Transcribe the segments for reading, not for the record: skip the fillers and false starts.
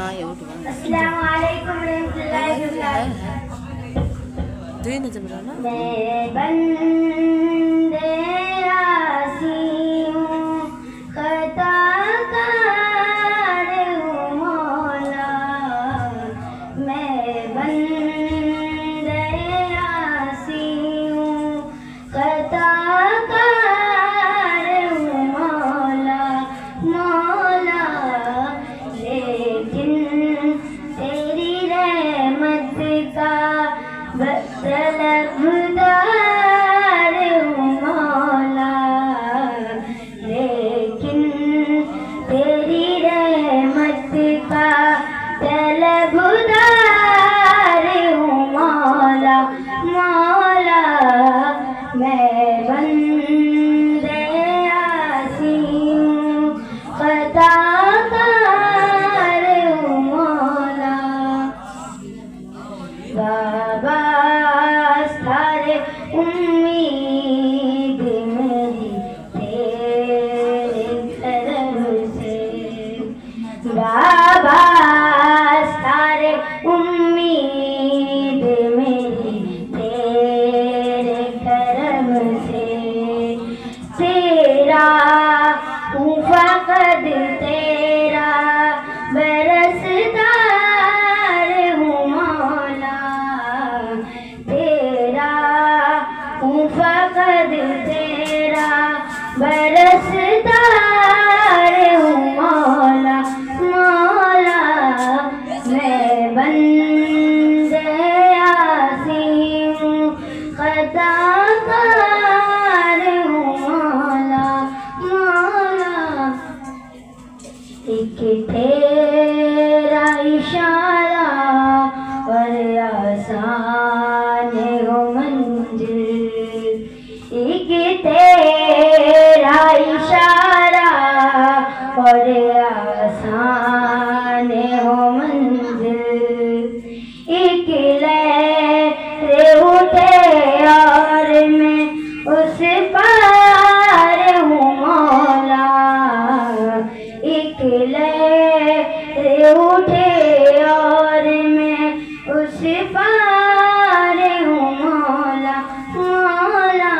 ना ये उठ अस्सलाम वालेकुम रहमतुल्लाहि व बरकातहू। दुई नजर में ना मैं बंदे आसी हूँ, खताकार हूँ मौला। मैं बंदे आसी हूँ, खताकार हूँ मौला मौला। लेकिन तेरी रहमत का तलबदार हूँ मौला। लेकिन तेरी रहमत का तलबदार हूँ मौला मौला। मैं बंदे आसी हूँ, खताकार हूँ मौला। बाबा सारे उम्मीद मेरी तेरे करम से। बाबा सारे उम्मीद मेरी तेरे करम से। तेरा हूँ फकद तेरा बरसदार हूँ मौला। तेरा हूँ फकद तेरा बरसदार हूँ मौला मौला। मैं बंदे आसी हूँ, खताकार हूँ मौला मौला। एक तेरा इशारा और आसान हो मंजिल। एक तेरा इशारा और आसान हो मंजिल। एक लहर उठे और मैं उस पार हूँ मौला। एक लहर उठे और मैं उस पार हूँ मौला मौला।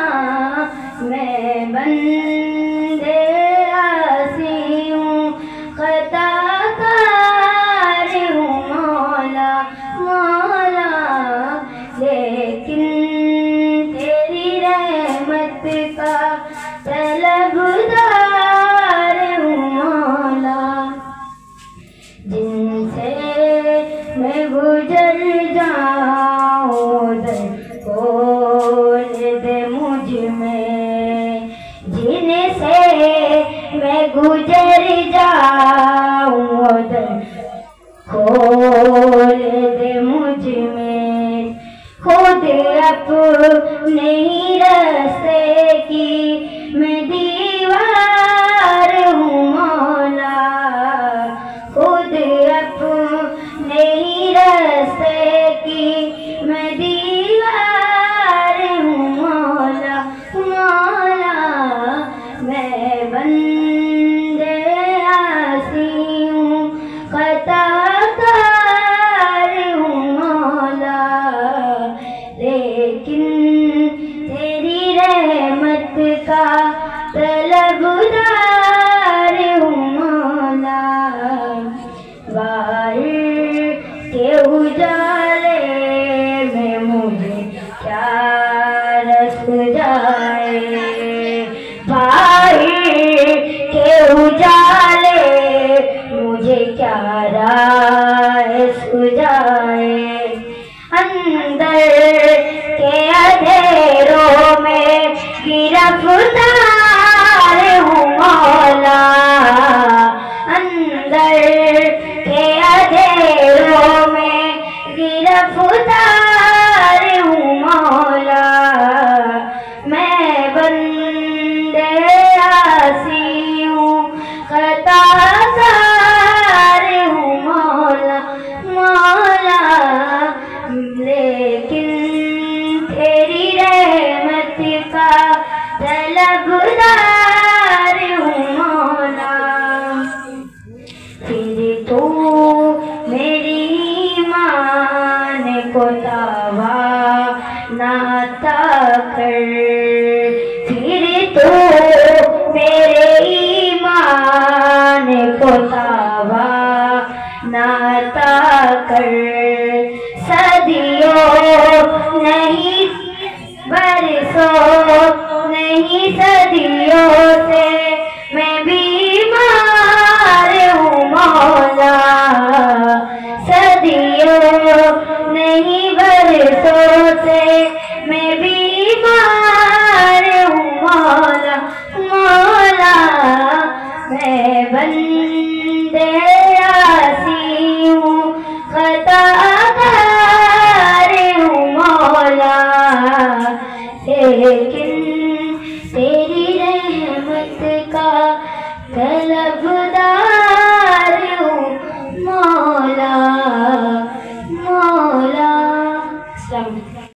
मैं बंदे आसी हूँ, खताकार हूँ मौला मौला। लेकिन तेरी रहमत का तलबदार हूँ मौला। जिनसे मैं गुजर जाऊँ दर खोल दे मुझ में। जिनसे मैं गुजर जाऊँ दर खोल दे मुझ में। खुद अपने ही रास्ते की मैं दीवार हूँ मौला। खुद अपने ही रास्ते की मैं दीवार हूँ मौला मौला। मैं बंदे आसी हूँ, खताकार हूँ मौला। लेकिन तेरी रहमत का तलबदार हूँ मौला। बाहर के उजाले में मुझे क्या रस जाए। बाहर के उजाले मुझे क्या राह सुझाए। अंदर के अंधेरों में गिरफ्तार हूँ मौला। अंदर के अंधेरों में गिरफ्तार हूँ मौला। मैं बंदे आसी हूँ, खताकार हूँ मौला मौला। नाता कर। सदियों नहीं बरसों नहीं सदियों